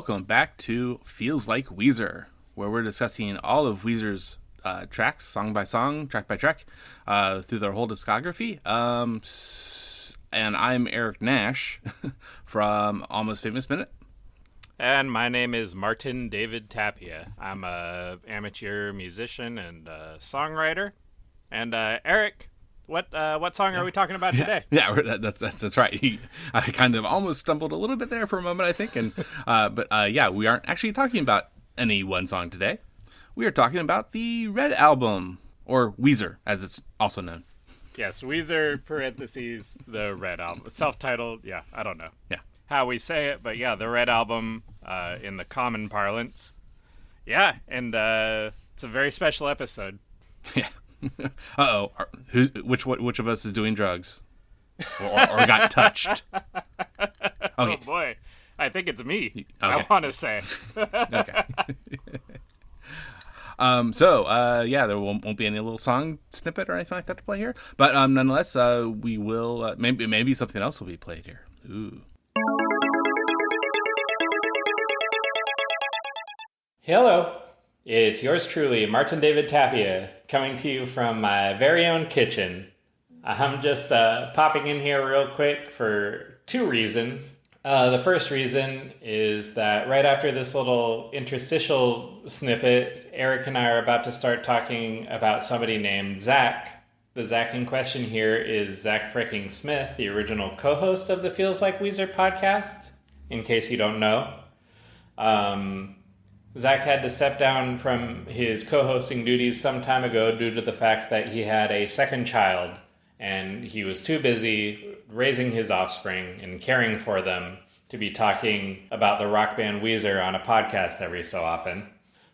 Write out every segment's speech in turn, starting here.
welcome back to Feels Like Weezer, where we're discussing all of Weezer's tracks, song by song, track by track, through their whole discography. And I'm Eric Nash from Almost Famous Minute. And my name is Martin David Tapia. I'm a amateur musician and songwriter. And Eric, what song are we talking about today? Yeah, that's right. I kind of almost stumbled a little bit there for a moment, I think. And but we aren't actually talking about any one song today. We are talking about the Red Album, or Weezer, as it's also known. Yes, Weezer, parentheses, the Red Album. Self-titled, I don't know how we say it, but the Red Album in the common parlance. Yeah, and it's a very special episode. Yeah. Uh-oh. Which of us is doing drugs? Or got touched? Okay. Oh, boy. I think it's me. Okay. I want to say. Okay. There won't be any little song snippet or anything like that to play here. But nonetheless, we will, maybe something else will be played here. Ooh. Hello. It's yours truly, Martin David Tapia, coming to you from my very own kitchen. I'm just popping in here real quick for two reasons. The first reason is that right after this little interstitial snippet, Eric and I are about to start talking about somebody named Zach. The Zach in question here is Zach fricking Smith, the original co-host of the Feels Like Weezer podcast, in case you don't know. Zach had to step down from his co-hosting duties some time ago due to the fact that he had a second child, and he was too busy raising his offspring and caring for them to be talking about the rock band Weezer on a podcast every so often.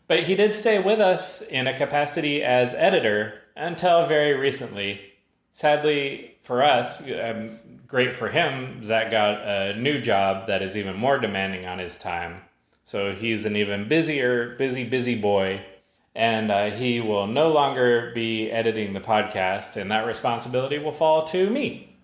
But he did stay with us in a capacity as editor until very recently. Sadly for us, great for him, Zach got a new job that is even more demanding on his time. So he's an even busier, busy boy, and he will no longer be editing the podcast, and that responsibility will fall to me.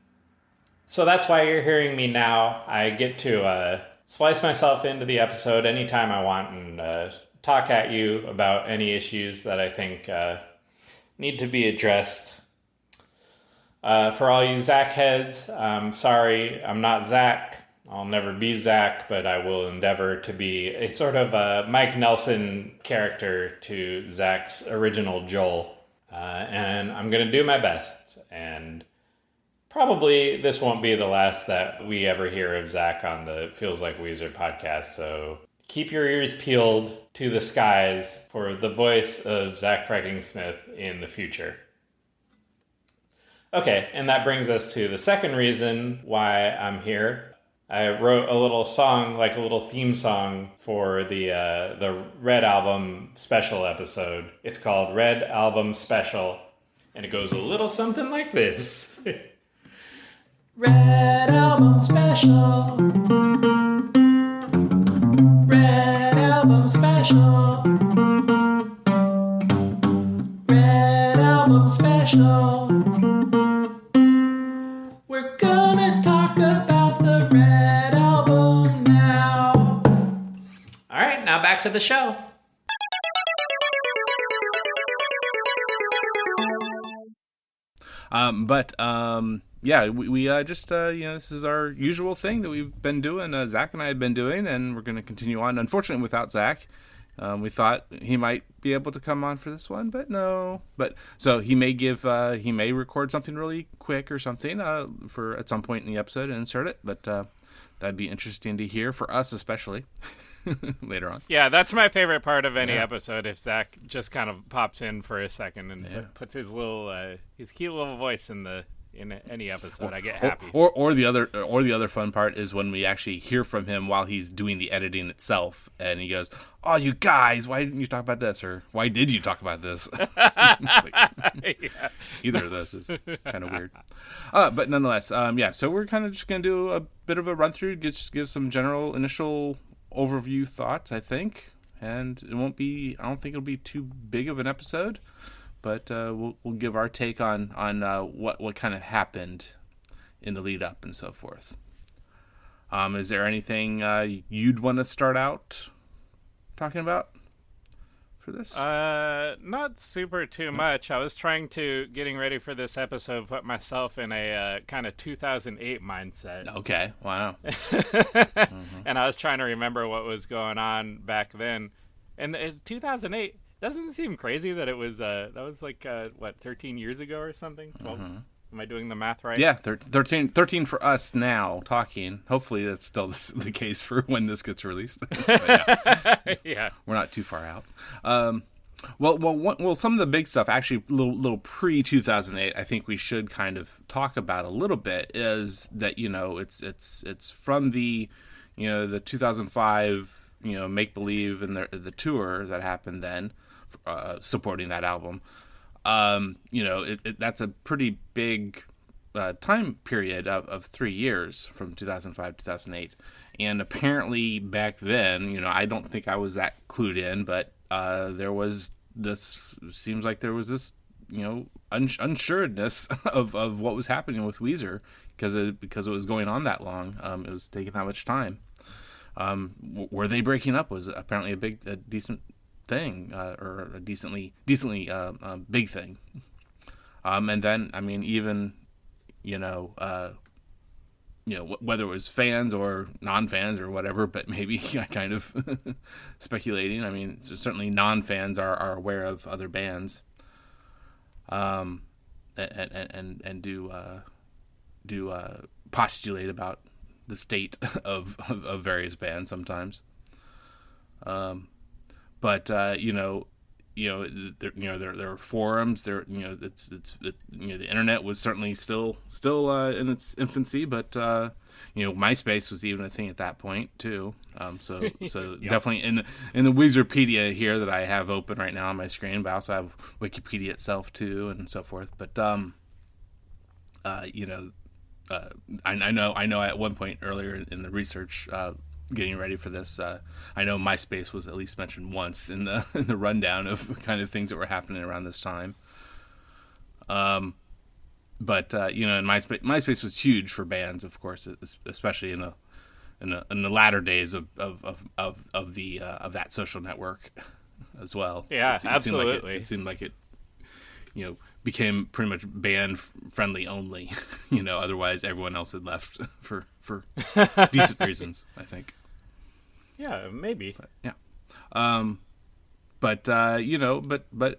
So that's why you're hearing me now. I get to slice myself into the episode anytime I want and talk at you about any issues that I think need to be addressed. For all you Zach heads, I'm sorry, I'm not Zach. I'll never be Zach, but I will endeavor to be a sort of a Mike Nelson character to Zach's original Joel. And I'm going to do my best. And probably this won't be the last that we ever hear of Zach on the Feels Like Weezer podcast. So keep your ears peeled to the skies for the voice of Zach fricking Smith in the future. Okay, and that brings us to the second reason why I'm here. I wrote a little song, like a little theme song for the Red Album special episode. It's called Red Album Special, and it goes a little something like this. Red Album Special. Red Album Special. Red Album Special. We're gonna talk about the Red Album now. All right, now back to the show. We just this is our usual thing that we've been doing. Zach and I have been doing, and we're going to continue on. Unfortunately, without Zach, we thought he might be able to come on for this one, but no. But so he may record something really quick or something for at some point in the episode and insert it. But that'd be interesting to hear for us, especially later on. Yeah, that's my favorite part of any episode. If Zach just kind of pops in for a second and puts his little his cute little voice in any episode, I get happy. Or the other fun part is when we actually hear from him while he's doing the editing itself, and he goes, "Oh, you guys, why didn't you talk about this?" Or "Why did you talk about this?" Either of those is kind of weird. But nonetheless, so we're kind of just going to do a bit of a run through, just give some general initial overview thoughts, I think, and I don't think it'll be too big of an episode. But we'll give our take on what kind of happened in the lead up and so forth. Is there anything you'd want to start out talking about for this? Not super too much. I was getting ready for this episode, put myself in a kind of 2008 mindset. Okay, wow. And I was trying to remember what was going on back then. And in 2008, doesn't it seem crazy that it was, that was like, 13 years ago or something? 12? Am I doing the math right? Yeah, 13 for us now talking. Hopefully that's still the case for when this gets released. Yeah. We're not too far out. Well, some of the big stuff, actually, little pre-2008, I think we should kind of talk about a little bit, is that, it's from the 2005, Make Believe and the tour that happened then, supporting that album. That's a pretty big time period of 3 years from 2005 to 2008. And apparently back then, I don't think I was that clued in, but seems like there was this, unsureness of what was happening with Weezer because it was going on that long. It was taking that much time. Were they breaking up was apparently a decent thing, or a decently big thing. And then, I mean, even, whether it was fans or non-fans or whatever, but maybe kind of speculating. I mean, certainly non-fans are aware of other bands, and do postulate about the state of various bands sometimes. But there are forums. The internet was certainly still in its infancy, but MySpace was even a thing at that point too. So yep. Definitely in the Weezerpedia here that I have open right now on my screen, but I also have Wikipedia itself too, and so forth. But I know at one point earlier in the research, getting ready for this, I know MySpace was at least mentioned once in the rundown of kind of things that were happening around this time. And MySpace was huge for bands, of course, especially in the latter days of that social network as well. Yeah, absolutely. It seemed like it became pretty much band friendly only. Otherwise everyone else had left for decent reasons, I think. Yeah, maybe. But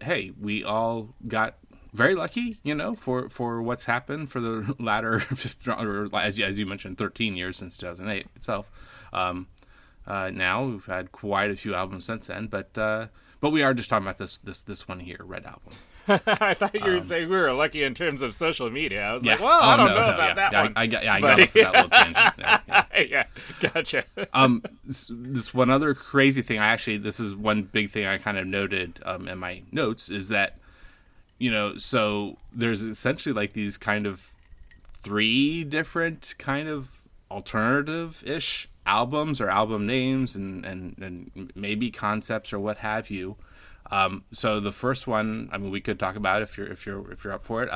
hey, we all got very lucky, for what's happened for the latter, or as you mentioned, 13 years since 2008 itself. Now we've had quite a few albums since then, but we are just talking about this one here, Red Album. I thought you were saying we were lucky in terms of social media. I was like, well, I don't know about that one. I got it for that little tangent. Yeah, gotcha. This one other crazy thing, this is one big thing I kind of noted in my notes, is that, so there's essentially like these kind of 3 different kind of alternative-ish albums or album names and maybe concepts or what have you. So the first one, I mean, we could talk about if you're up for it.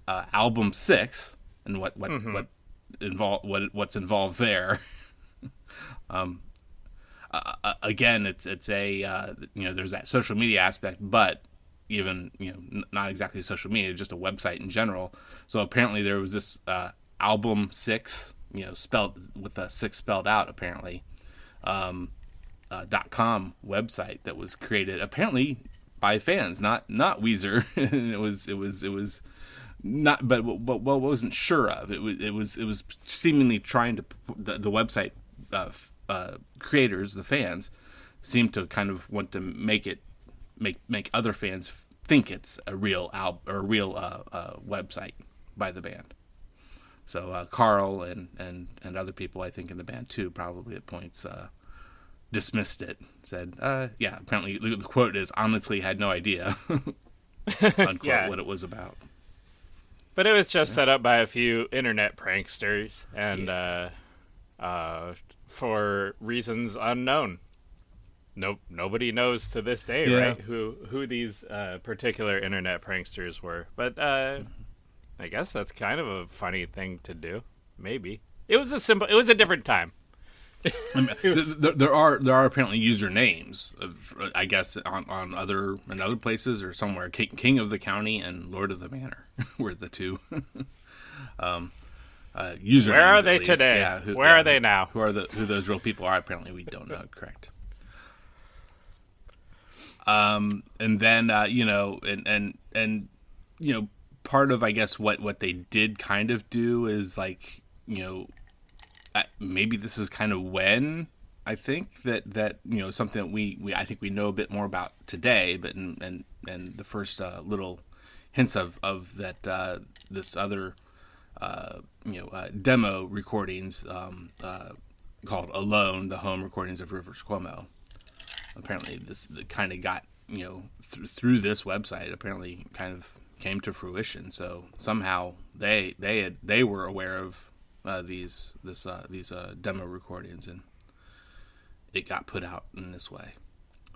Album 6 and what's involved there. Again, it's a there's that social media aspect, but even not exactly social media, just a website in general. So apparently there was this Album 6, spelled with a 6 spelled out apparently. .com website that was created apparently by fans, not Weezer. it was not, but what wasn't sure of it was seemingly trying to the website creators, the fans, seemed to kind of want to make other fans think it's a real website by the band. So Carl and other people, I think, in the band too, probably at points dismissed it, said, apparently the quote is, honestly had no idea, unquote, what it was about. But it was just set up by a few internet pranksters, and for reasons unknown. Nobody knows to this day, right, who these particular internet pranksters were. But I guess that's kind of a funny thing to do. Maybe. It was a different time. I mean, there are apparently usernames, I guess, on other places or somewhere. King of the County and Lord of the Manor were the two usernames. Where are they today? Yeah, Where are they now? Who those real people are? Apparently, we don't know. Correct. And then and part of, I guess, what they did kind of do is, like, maybe this is kind of when I think that something that we I think we know a bit more about today, but and the first little hints of that this other demo recordings called Alone, the home recordings of Rivers Cuomo. Apparently this kind of got through this website, apparently kind of came to fruition. So somehow they were aware of these demo recordings, and it got put out in this way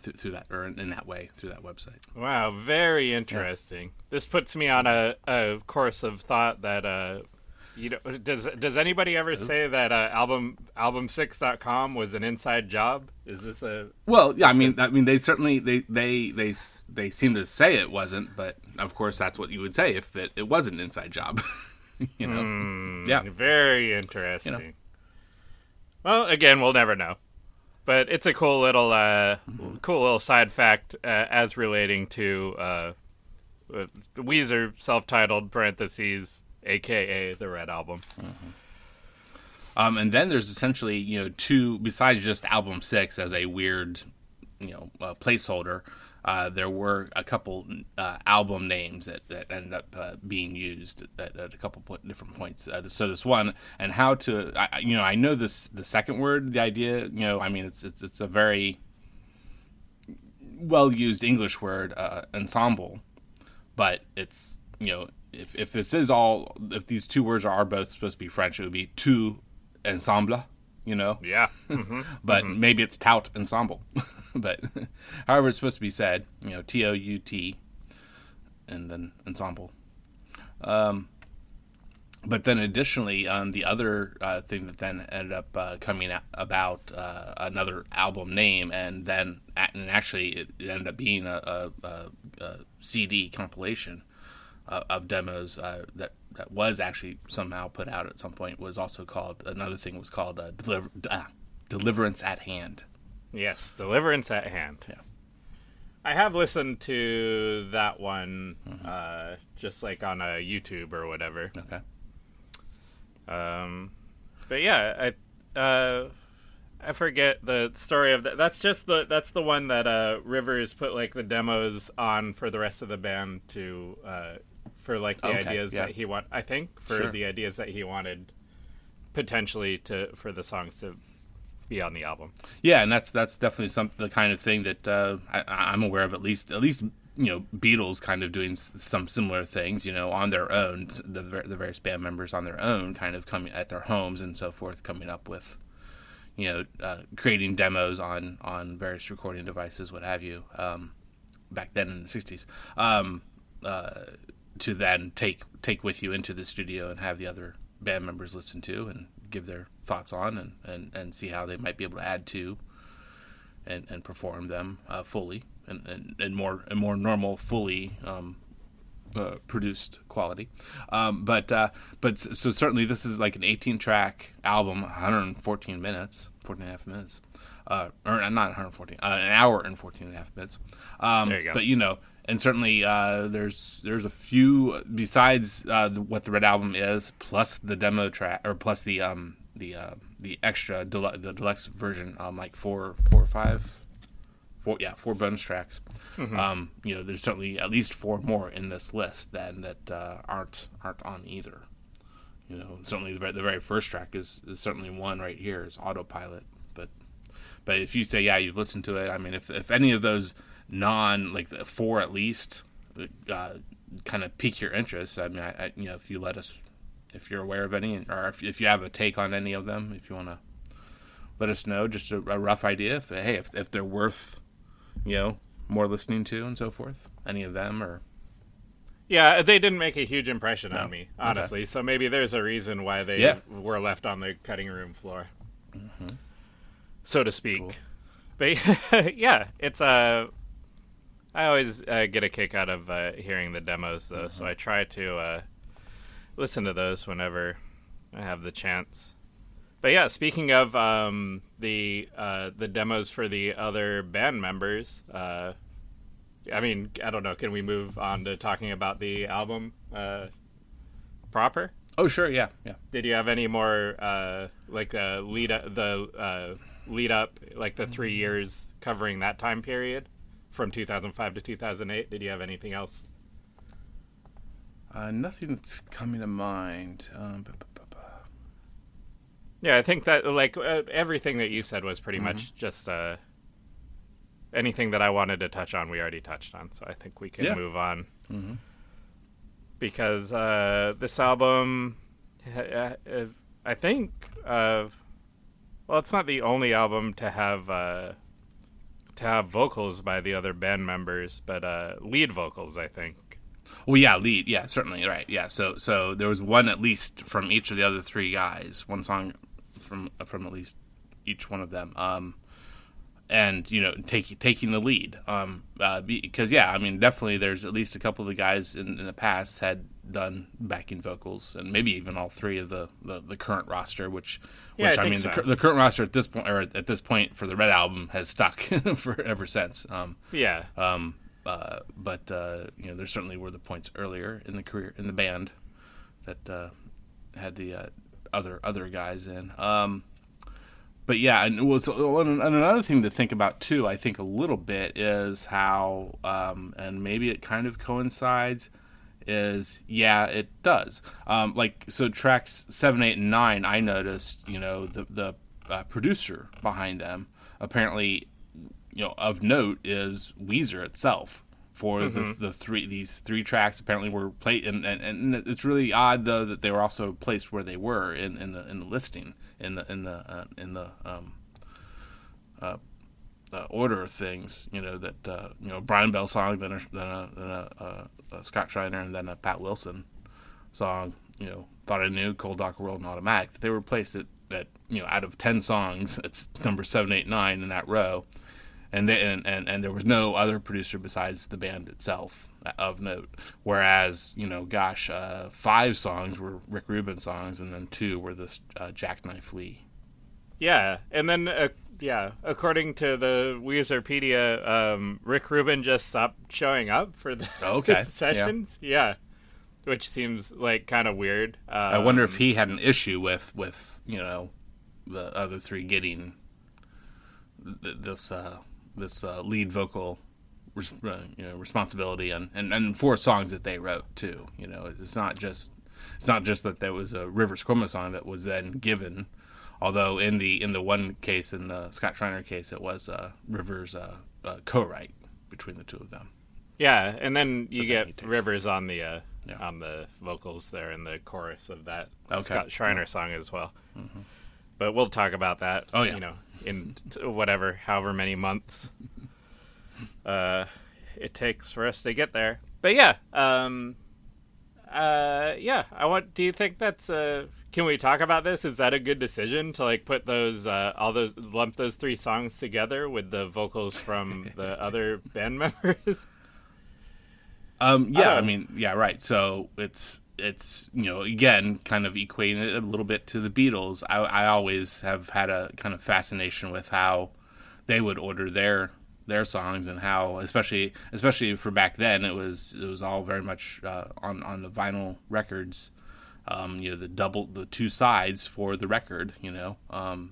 through that, or in that way through that website. Wow, very interesting. Yeah. This puts me on a course of thought that does anybody ever say that album6.com was an inside job? Is this a well? Yeah, I mean they certainly they seem to say it wasn't, but of course that's what you would say if it was an inside job. Yeah, very interesting. Well, again, we'll never know, but it's a cool little side fact as relating to Weezer, self-titled parentheses, aka the Red Album. And then there's essentially two, besides just Album 6 as a weird placeholder. There were a couple album names that ended up being used at a couple different points. So this one, and how to, I know the second word, the idea, I mean, it's a very well used English word, ensemble, but it's, if this is all, if these two words are both supposed to be French, it would be tout ensemble. Yeah. Mm-hmm. But maybe it's tout ensemble. But however it's supposed to be said, TOUT, and then ensemble. But then additionally, the other thing that then ended up coming about another album name, and actually it ended up being a CD compilation of demos that was actually somehow put out at some point, was also called, another thing was called Deliverance at Hand. Yes, Deliverance at Hand. Yeah. I have listened to that one just like on a YouTube or whatever. Okay. But yeah, I forget the story of that. That's the one that Rivers put like the demos on for the rest of the band to for like the ideas that he the ideas that he wanted potentially for the songs to be on the album. Yeah, and that's definitely the kind of thing that I'm aware of. At least Beatles kind of doing some similar things, on their own. The various band members on their own, kind of coming at their homes and so forth, coming up with, creating demos on various recording devices, what have you. Back then in the '60s, to then take with you into the studio and have the other band members listen to and give their thoughts on and see how they might be able to add to and perform them fully and more normal, fully produced quality. But so certainly this is like an 18-track album, 114 minutes, 14 and a half minutes, or not 114, an hour and 14 and a half minutes. There you go. But and certainly there's a few besides what the Red Album is, plus the demo track, or plus the extra the deluxe version, like four bonus tracks. Mm-hmm. There's certainly at least 4 more in this list then that aren't on either. Certainly the very first track is certainly one right here, is Autopilot. But if you say you've listened to it, I mean, if any of those like the 4 at least kind of pique your interest, I mean, if you if you're aware of any, or if you have a take on any of them, if you want to let us know, just a rough idea, if they're worth more listening to and so forth, any of them, or yeah, they didn't make a huge impression on me, honestly. Okay. So maybe there's a reason why they were left on the cutting room floor. Mm-hmm. so to speak. Cool. But yeah, it's I always get a kick out of hearing the demos, though, so I try to listen to those whenever I have the chance. But yeah, speaking of the demos for the other band members, I mean, I don't know. Can we move on to talking about the album proper? Oh, sure, yeah. Did you have any more lead up, like the 3 years covering that time period from 2005 to 2008? Did you have anything else? Nothing that's coming to mind. Yeah, I think that everything that you said was pretty much just anything that I wanted to touch on. We already touched on, so I think we can move on. Mm-hmm. Because this album, I think, well, it's not the only album to have vocals by the other band members, but lead vocals, I think. Well, yeah, lead, yeah, certainly, right, yeah. So there was one at least from each of the other three guys, one song from at least each one of them. And taking the lead, because I mean, definitely there's at least a couple of the guys in the past had done backing vocals, and maybe even all three of the current roster, which I mean so. the current roster at this point for the Red Album has stuck for ever since. But there certainly were the points earlier in the career in the band that had the other guys in. But yeah, and another thing to think about too, I think a little bit is how, and maybe it kind of coincides, is it does. So tracks 7, 8, and 9, I noticed, the producer behind them apparently, of note is Weezer itself. For these three tracks apparently were played, and it's really odd though that they were also placed where they were in the listing in the order of things. Brian Bell song, then a Scott Schreiner, and then a Pat Wilson song. Thought I Knew, Cold Dark World, and Automatic. They were placed at out of 10 songs, it's number 7, 8, 9 in that row. And there was no other producer besides the band itself of note. Whereas, 5 songs were Rick Rubin songs, and then 2 were this Jackknife Lee. Yeah, and then according to the Weezerpedia, Rick Rubin just stopped showing up for the sessions. Yeah, which seems like kind of weird. I wonder if he had an issue with the other three getting this lead vocal responsibility and 4 songs that they wrote too. It's not just that there was a Rivers Cuomo song that was then given, although in the one case, in the Scott Schreiner case, it was Rivers co-write between the two of them. Yeah, and then you get Rivers on the vocals there in the chorus of that Scott Schreiner song as well. Mm-hmm. But we'll talk about that. Oh yeah. In however many months it takes for us to get there. But do you think that's can we talk about this? Is that a good decision to put lump those 3 songs together with the vocals from the other band members? I mean, yeah, right. So it's again, kind of equating it a little bit to the Beatles. I always have had a kind of fascination with how they would order their songs, and how, especially for back then, it was all very much on the vinyl records. The 2 sides for the record, and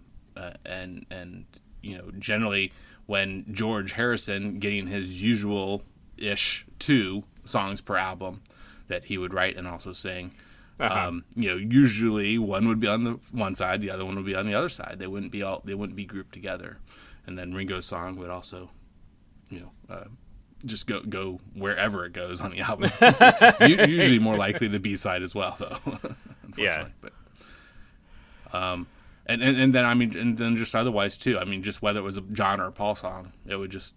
generally when George Harrison getting his usual-ish 2 songs per album that he would write and also sing. Usually one would be on the one side, the other one would be on the other side. They wouldn't be grouped together. And then Ringo's song would also, just go wherever it goes on the album. Usually more likely the B side as well, though. Unfortunately. Yeah. But, and then I mean, and then just otherwise too. I mean, just whether it was a John or a Paul song, it would just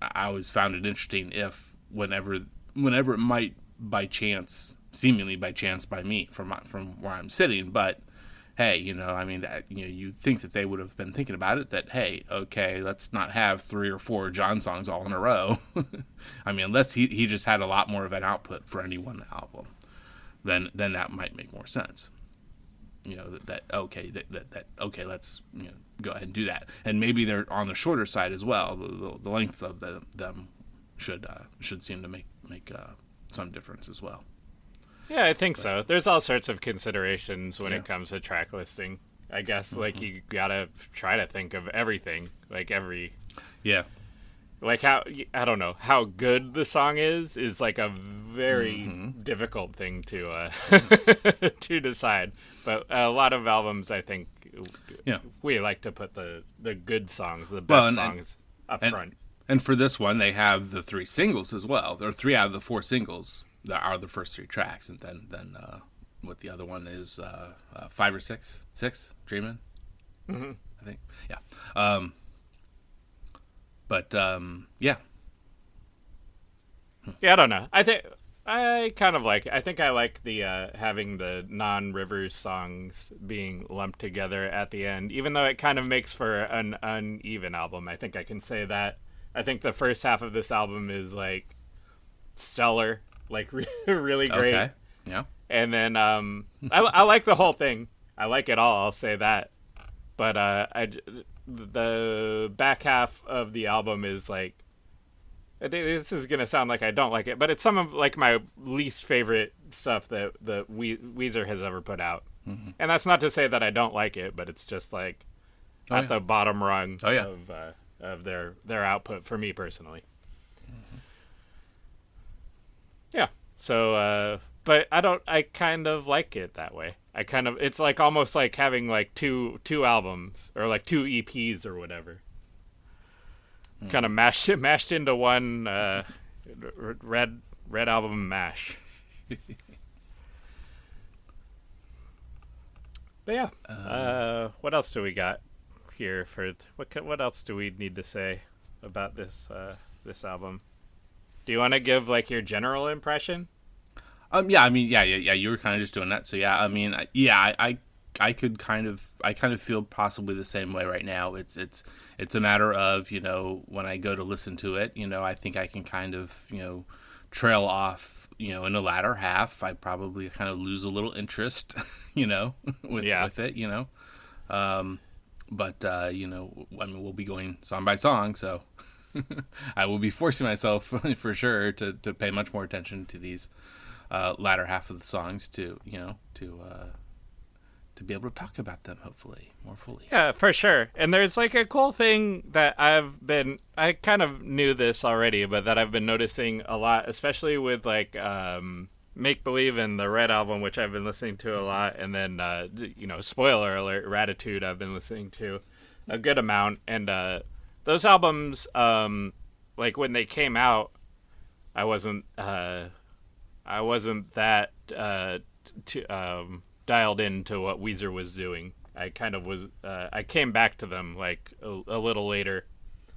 I always found it interesting if whenever it might seemingly by chance by me from where I'm sitting, but hey, I mean, that, you'd think that they would have been thinking about it, that, hey, okay, let's not have 3 or 4 John songs all in a row. I mean, unless he just had a lot more of an output for any one album, then that might make more sense. Okay, let's go ahead and do that. And maybe they're on the shorter side as well. The length of them should seem to make some difference as well. Yeah, I think so. There's all sorts of considerations when it comes to track listing. I guess like you gotta try to think of everything, like like how, I don't know, how good the song is like a very difficult thing to to decide. But a lot of albums, I think, we like to put the good songs, the best songs up front. And for this one, they have the 3 singles as well. There are 3 out of the 4 singles that are the first 3 tracks, and then what the other one is, 5 or 6, Dreamin', I think, yeah. Yeah, I don't know. I think I like the having the non-Rivers songs being lumped together at the end, even though it kind of makes for an uneven album. I think I can say that. I think the first half of this album is like stellar, like really great. Okay. Yeah. And then I like the whole thing. I like it all. I'll say that. But the back half of the album is like, this is gonna sound like I don't like it, but it's some of like my least favorite stuff that Weezer has ever put out. Mm-hmm. And that's not to say that I don't like it, but it's just like at the bottom rung of their output for me personally. Mm-hmm. Yeah. So, but I kind of like it that way. It's like almost like having like two albums or like 2 EPs or whatever. Kind of mashed into one red album mash. But yeah, what else do we got here for what else do we need to say about this album? Do you want to give like your general impression? Yeah. I mean, yeah. You were kind of just doing that, so yeah. I mean, I could kind of feel possibly the same way right now. It's a matter of, when I go to listen to it, I think I can kind of, trail off, in the latter half. I probably kind of lose a little interest, with it, but I mean, we'll be going song by song, so I will be forcing myself for sure to pay much more attention to these latter half of the songs to be able to talk about them, hopefully, more fully. Yeah, for sure. And there's like a cool thing that I kind of knew this already, but that I've been noticing a lot, especially with like Make Believe and the Red Album, which I've been listening to a lot. And then, spoiler alert, Ratitude I've been listening to a good amount. And those albums, like when they came out, I wasn't that dialed into what Weezer was doing. I kind of was. I came back to them like a little later,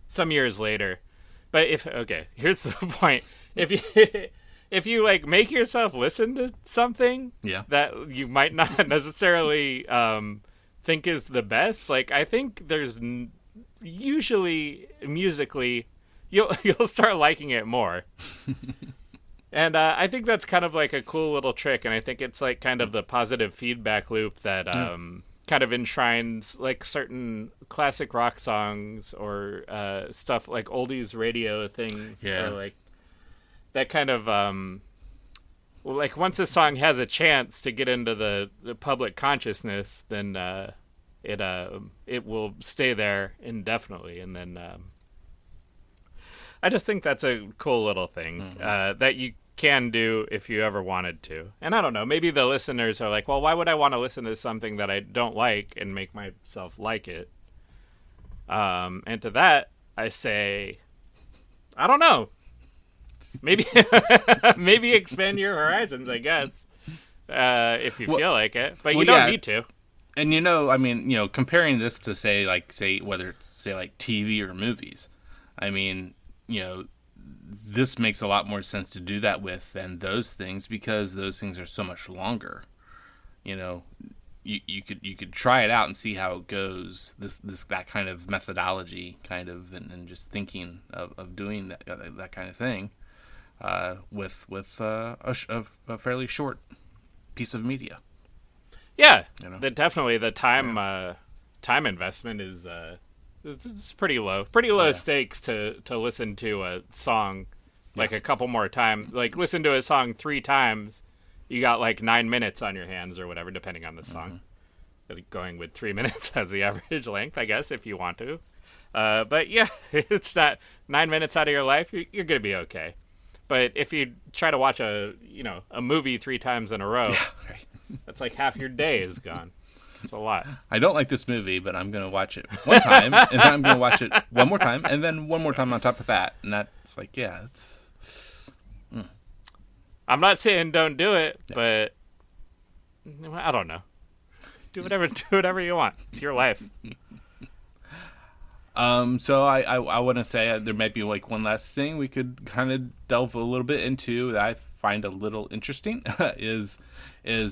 some years later. But here's the point: if you like make yourself listen to something that you might not necessarily think is the best, like I think there's usually musically you'll start liking it more. And I think that's kind of like a cool little trick, and I think it's like kind of the positive feedback loop that kind of enshrines like certain classic rock songs or stuff like oldies radio things, or like that kind of like once a song has a chance to get into the public consciousness, then it will stay there indefinitely, and then. I just think that's a cool little thing that you can do if you ever wanted to. And I don't know, maybe the listeners are like, well, why would I want to listen to something that I don't like and make myself like it? And to that, I say, I don't know. Maybe maybe expand your horizons, I guess, if you feel like it. But you don't need to. And I mean, comparing this to say whether it's like TV or movies, I mean, this makes a lot more sense to do that with than those things, because those things are so much longer. you could try it out and see how it goes. That kind of methodology, kind of, and just thinking of doing that kind of thing, with a fairly short piece of media. Yeah, definitely the time investment is it's pretty low. Pretty low stakes to listen to a song like a couple more times. Like listen to a song 3 times. You got like 9 minutes on your hands or whatever, depending on the song. Going with 3 minutes as the average length, I guess, if you want to. But yeah, it's not 9 minutes out of your life. You're going to be okay. But if you try to watch a movie 3 times in a row, that's like half your day is gone. It's a lot. I don't like this movie, but I'm going to watch it one time, and then I'm going to watch it one more time, and then one more time on top of that. And that's like, it's... I'm not saying don't do it, but I don't know. Do whatever you want. It's your life. So I want to say there might be like one last thing we could kind of delve a little bit into that I find a little interesting is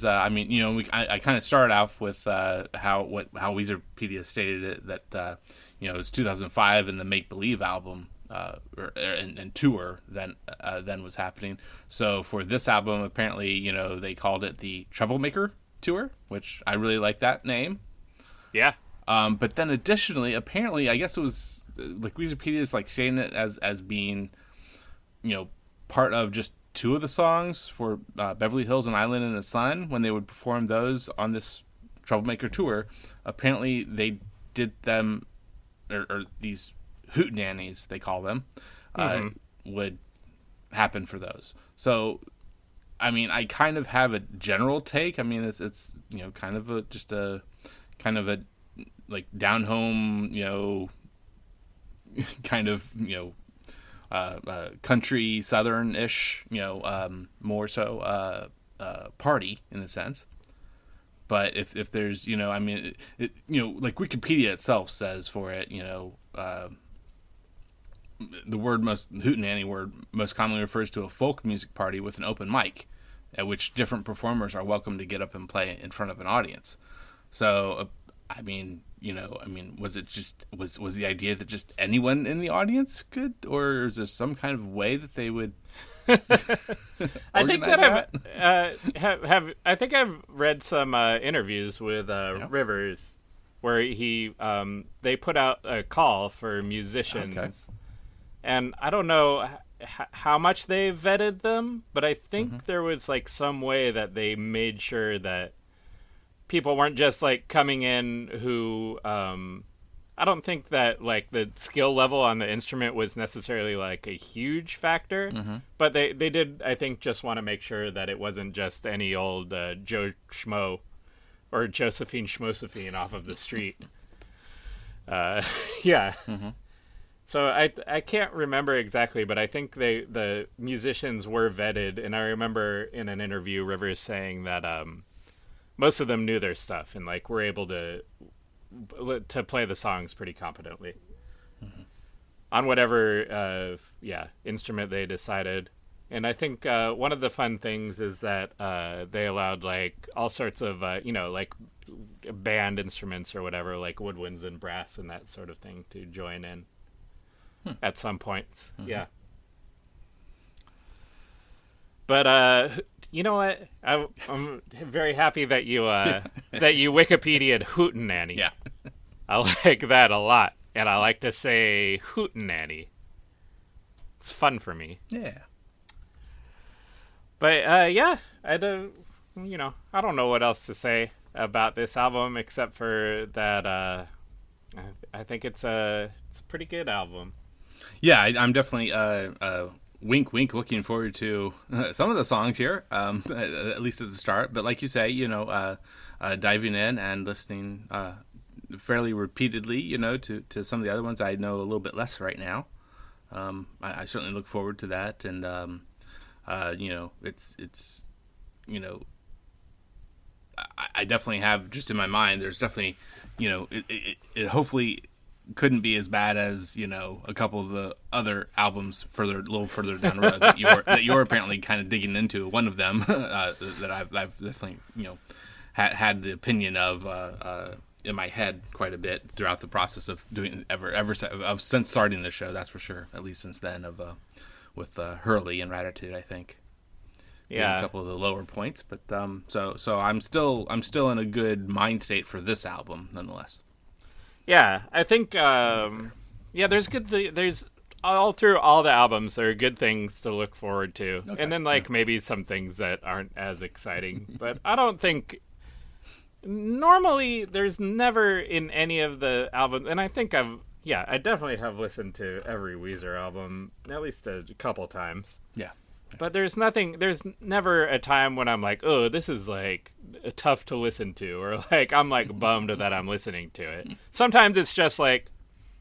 I mean, I kind of started off with how Weezerpedia stated it, that it's 2005 and the Make Believe album and tour then was happening. So for this album, apparently, they called it the Troublemaker Tour, which I really like that name. Yeah. But then additionally, apparently, I guess it was like Weezerpedia is like saying it as being, part of just 2 of the songs for Beverly Hills and Island in the Sun when they would perform those on this Troublemaker Tour. Apparently, they did them, or these hootenannies, they call them, would happen for those. So, I mean, I kind of have a general take. I mean, it's kind of a like down home, kind of country southern-ish, more so party in a sense. But if there's I mean, like Wikipedia itself says for it, the hootenanny word most commonly refers to a folk music party with an open mic, at which different performers are welcome to get up and play in front of an audience. So, I mean, was it just was the idea that just anyone in the audience could, or is there some kind of way that they would? I think that I think I've read some interviews with Rivers where they put out a call for musicians. Okay. And I don't know how much they vetted them, but I think there was like some way that they made sure that people weren't just like coming in who I don't think that like the skill level on the instrument was necessarily like a huge factor, but they did, I think, just want to make sure that it wasn't just any old Joe Schmo or Josephine Schmosephine off of the street. Yeah. So I can't remember exactly, but I think the musicians were vetted, and I remember in an interview Rivers saying that most of them knew their stuff and like were able to play the songs pretty competently on whatever instrument they decided. And I think one of the fun things is that they allowed like all sorts of like band instruments or whatever, like woodwinds and brass and that sort of thing, to join in at some points. Yeah. But you know what? I'm very happy that you that you Wikipedia'd hootenanny. Yeah. I like that a lot, and I like to say hootenanny. It's fun for me. Yeah. But yeah, I don't know what else to say about this album except for that I think it's a pretty good album. Yeah, I'm definitely wink wink looking forward to some of the songs here, at least at the start. But like you say, diving in and listening fairly repeatedly, to some of the other ones I know a little bit less right now. I certainly look forward to that, and it's I definitely have just in my mind. There's definitely, it hopefully couldn't be as bad as a couple of the other albums a little further down the road that you're apparently kind of digging into. One of them that I've definitely had the opinion of in my head quite a bit throughout the process of doing since starting the show. That's for sure. At least since then with Hurley and Ratitude, I think. Yeah, a couple of the lower points, but so I'm still in a good mind state for this album nonetheless. Yeah, I think there's there's all through all the albums there are good things to look forward to, and then maybe some things that aren't as exciting. But I don't think normally there's never in any of the albums, and I think I definitely have listened to every Weezer album at least a couple times. Yeah. But there's never a time when I'm like, oh, this is tough to listen to, or I'm bummed that I'm listening to it. Sometimes it's just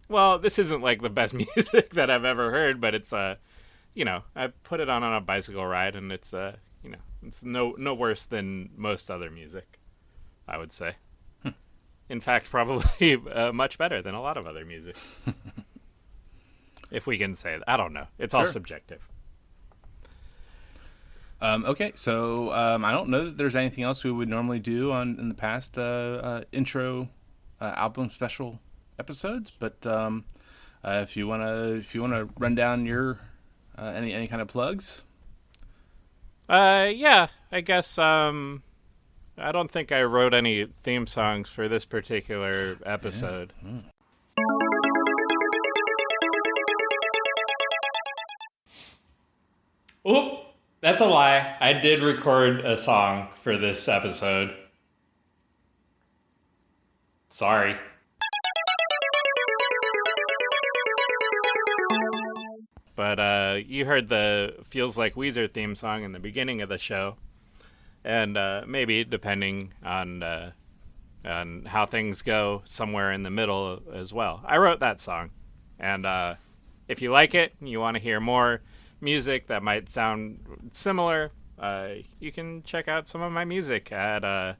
well, this isn't the best music that I've ever heard, but it's I put it on a bicycle ride, and it's it's no worse than most other music, I would say. In fact, probably much better than a lot of other music. If we can say that. I don't know. It's all subjective. Okay, so I don't know that there's anything else we would normally do in the past intro album special episodes, but if you wanna run down your any kind of plugs. Yeah, I guess I don't think I wrote any theme songs for this particular episode. Yeah. Oop. That's a lie. I did record a song for this episode. Sorry. But you heard the Feels Like Weezer theme song in the beginning of the show. And maybe, depending on how things go, somewhere in the middle as well. I wrote that song. And if you like it and you want to hear more music that might sound similar, you can check out some of my music at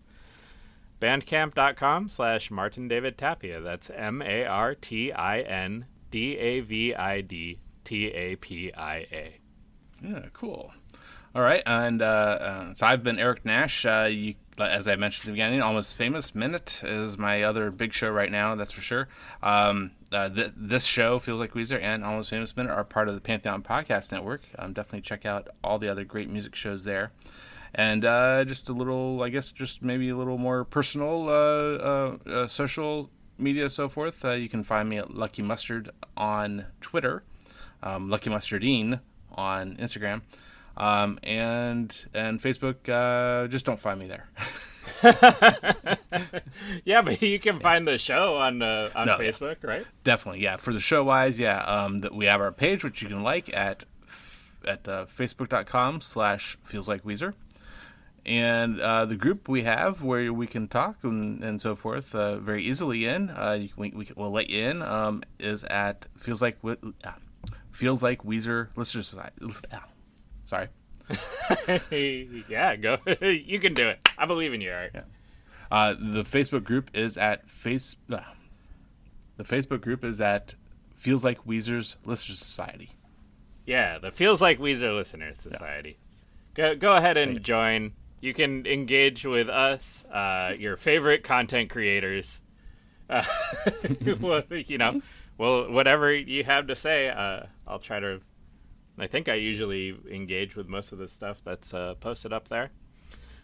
bandcamp.com/Martin David Tapia. That's MartinDavidTapia. Yeah, cool. All right, and so I've been Eric Nash. As I mentioned at the beginning, Almost Famous Minute is my other big show right now, that's for sure. This show, Feels Like Weezer, and Almost Famous Minute are part of the Pantheon Podcast Network. Definitely check out all the other great music shows there. And just a little, I guess, just maybe a little more personal social media, so forth. You can find me at Lucky Mustard on Twitter, Lucky Mustardine on Instagram. And Facebook, just don't find me there. Yeah, but you can find the show on Facebook, right? Definitely, yeah. For the show wise, yeah. That we have our page, which you can like at facebook.com/feelslikeweezer. And the group we have where we can talk and so forth very easily in, we'll let you in, is at Feels Like Weezer Listeners Society. Sorry. Yeah, go. You can do it. I believe in you, Eric. Yeah. The Facebook group is at Feels Like Weezer's Listeners Society. Yeah, the Feels Like Weezer Listeners Society. Yeah. Go ahead and join. You can engage with us, your favorite content creators. Well, whatever you have to say, I'll try to. I think I usually engage with most of the stuff that's posted up there.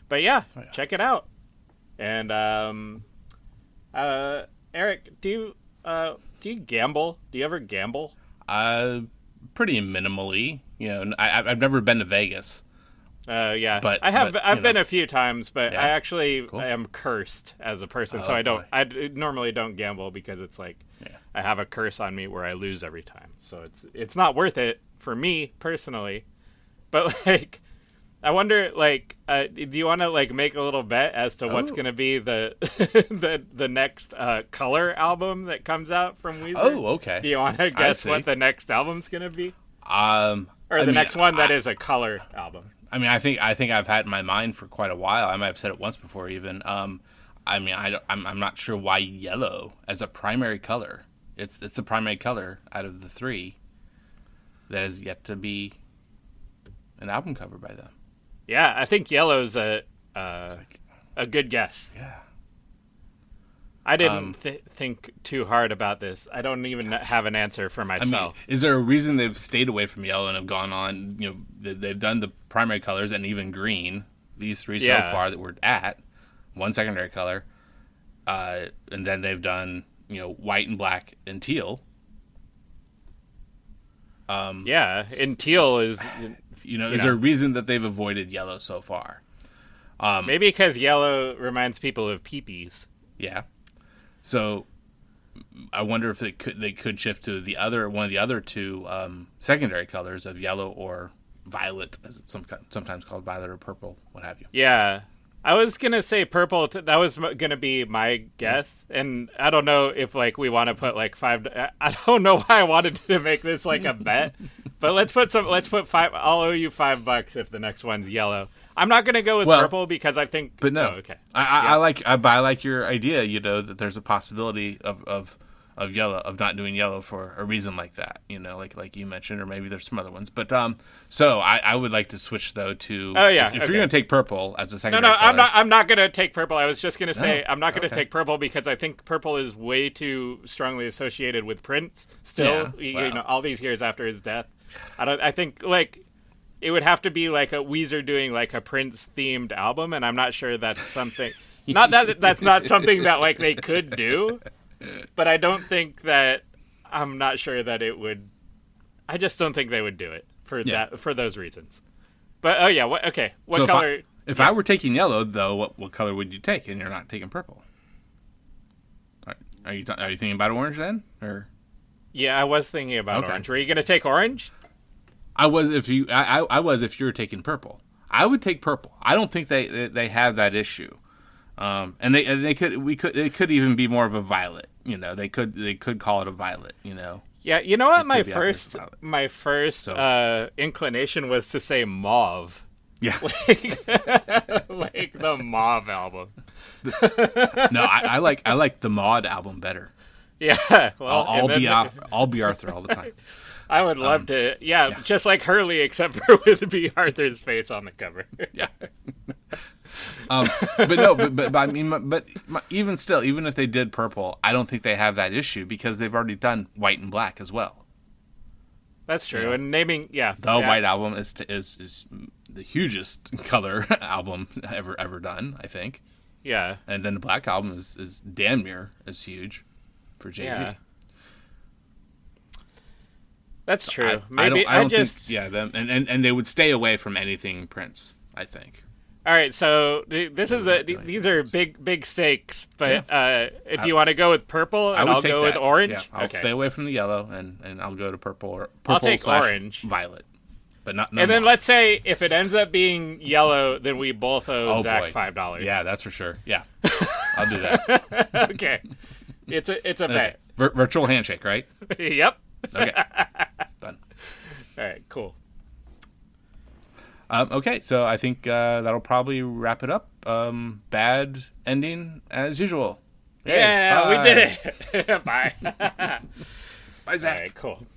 But check it out. And Eric, do you gamble? Do you ever gamble? Pretty minimally. I've never been to Vegas. Yeah, but I've been a few times, but I actually am cursed as a person, so I normally don't gamble because it's I have a curse on me where I lose every time. So it's not worth it for me personally. But I wonder, do you want to make a little bet as to what's going to be the the next color album that comes out from Weezer? Oh, okay. Do you want to guess what the next album's going to be? Next one that is a color album. I mean, I think I've had it in my mind for quite a while. I might have said it once before, even. I'm not sure why yellow as a primary color. It's the primary color out of the three that is yet to be an album cover by them. Yeah, I think yellow's A good guess. Yeah. I didn't think too hard about this. I don't even have an answer for myself. I mean, is there a reason they've stayed away from yellow and have gone on? They've done the primary colors and even green. These three so far that we're at, one secondary color, and then they've done white and black and teal. And teal is is there a reason that they've avoided yellow so far? Maybe because yellow reminds people of peepees. Yeah. So I wonder if they could shift to one of the other two secondary colors of yellow or violet, as it's sometimes called, violet or purple, what have you. Yeah. I was going to say purple. That was going to be my guess. And I don't know if we want to put $5. I don't know why I wanted to make this a bet. But let's put $5. I'll owe you $5 if the next one's yellow. I'm not going to go with purple because I think. But no. Oh, okay. I like your idea, that there's a possibility of yellow, of not doing yellow for a reason like that, like you mentioned, or maybe there's some other ones. But so I would like to switch though to if you're going to take purple as a secondary color. I'm not going to take purple. I was just going to say I'm not going to take purple because I think purple is way too strongly associated with Prince still, all these years after his death. I think it would have to be a Weezer doing a Prince themed album, and I'm not sure that's something that's not something that they could do. But I don't think that I'm not sure that it would. I just don't think they would do it for those reasons. But what color? If I were taking yellow, though, what color would you take? And you're not taking purple. Are you thinking about orange then, or? Yeah, I was thinking about orange. Were you going to take orange? I was if you were taking purple. I would take purple. I don't think they have that issue. And it could even be more of a violet. They could call it a violet. Yeah, you know what? My first inclination was to say mauve. Yeah, like the Mauve album. No, I like the Maud album better. Yeah, well, I'll be Arthur all the time. I would love to. Yeah, just like Hurley, except for with B. Arthur's face on the cover. Yeah. But I mean, but even still, even if they did purple, I don't think they have that issue because they've already done white and black as well. That's true. And naming, the white album is the hugest color album ever done, I think. Yeah. And then the black album is damn near as huge for Jay-Z. Yeah. That's true. I don't think and they would stay away from anything Prince, I think. All right, so these are big stakes, but if you want to go with purple, and I'll go with orange. Yeah, I'll stay away from the yellow, and I'll go to purple I'll take orange, violet, but not. And then let's say if it ends up being yellow, then we both owe Zach $5. Yeah, that's for sure. Yeah, I'll do that. Okay, it's a bet. Virtual handshake, right? Yep. Okay, done. All right, cool. Okay, so I think that'll probably wrap it up. Bad ending as usual. Hey, yeah, we did it. Bye. Bye, Zach. All right, cool.